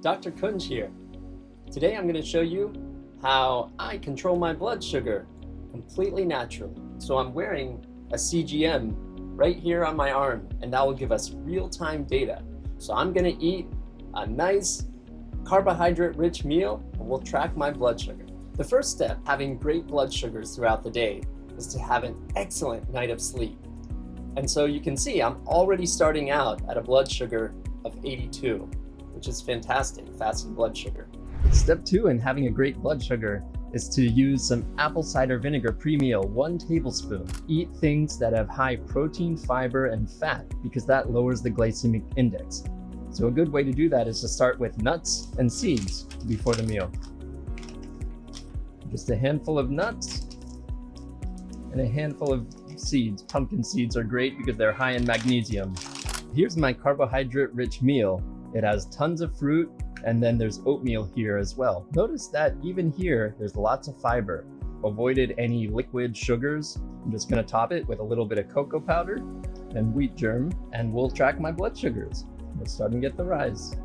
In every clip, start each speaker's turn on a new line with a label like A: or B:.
A: Dr. Kunj here. Today I'm going to show you how I control my blood sugar completely naturally. So I'm wearing a CGM right here on my arm, and that will give us real-time data. So I'm going to eat a nice carbohydrate-rich meal, and we'll track my blood sugar. The first step, having great blood sugars throughout the day, is to have an excellent night of sleep. And so you can see I'm already starting out at a blood sugar of 82, which is fantastic, fasting blood sugar. Step 2 in having a great blood sugar is to use some apple cider vinegar pre-meal, 1 tablespoon. Eat things that have high protein, fiber, and fat because that lowers the glycemic index. So a good way to do that is to start with nuts and seeds before the meal. Just a handful of nuts and a handful of seeds. Pumpkin seeds are great because they're high in magnesium. Here's my carbohydrate-rich meal. It has tons of fruit, and then there's oatmeal here as well. Notice that even here, there's lots of fiber. Avoided any liquid sugars. I'm just gonna top it with a little bit of cocoa powder and wheat germ, and we'll track my blood sugars. We're starting to get the rise.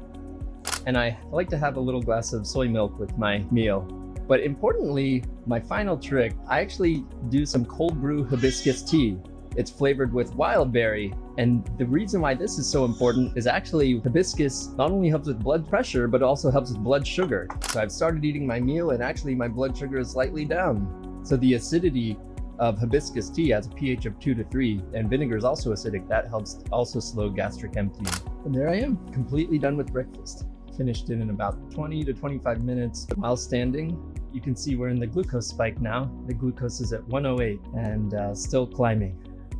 A: And I like to have a little glass of soy milk with my meal. But importantly, my final trick, I actually do some cold brew hibiscus tea. It's flavored with wild berry. And the reason why this is so important is actually hibiscus not only helps with blood pressure, but also helps with blood sugar. So I've started eating my meal and actually my blood sugar is slightly down. So the acidity of hibiscus tea has a pH of 2 to 3, and vinegar is also acidic. That helps also slow gastric emptying. And there I am, completely done with breakfast. Finished in about 20 to 25 minutes. While standing, you can see we're in the glucose spike now. The glucose is at 108 and still climbing.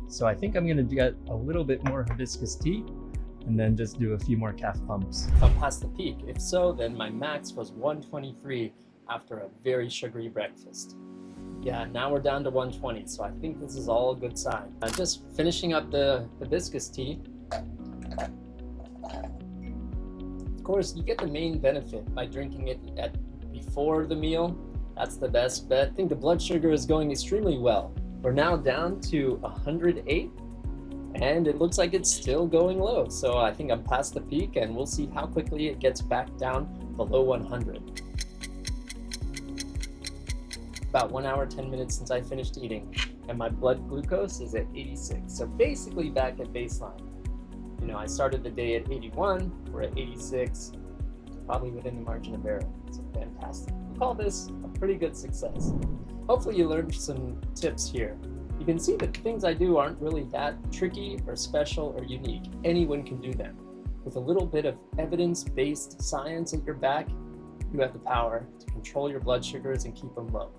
A: So I think I'm gonna get a little bit more hibiscus tea and then just do a few more calf pumps. If I'm past the peak, if so, then my max was 123 after a very sugary breakfast. Yeah, now we're down to 120, so I think this is all a good sign. I'm just finishing up the hibiscus tea. Of course, you get the main benefit by drinking it before the meal. That's the best bet. I think the blood sugar is going extremely well. We're now down to 108, and it looks like it's still going low. So I think I'm past the peak, and we'll see how quickly it gets back down below 100. About 1 hour, 10 minutes since I finished eating, and my blood glucose is at 86. So basically back at baseline. You know, I started the day at 81, we're at 86, probably within the margin of error. So fantastic. We'll call this a pretty good success. Hopefully you learned some tips here. You can see that things I do aren't really that tricky or special or unique. Anyone can do them. With a little bit of evidence-based science at your back, you have the power to control your blood sugars and keep them low.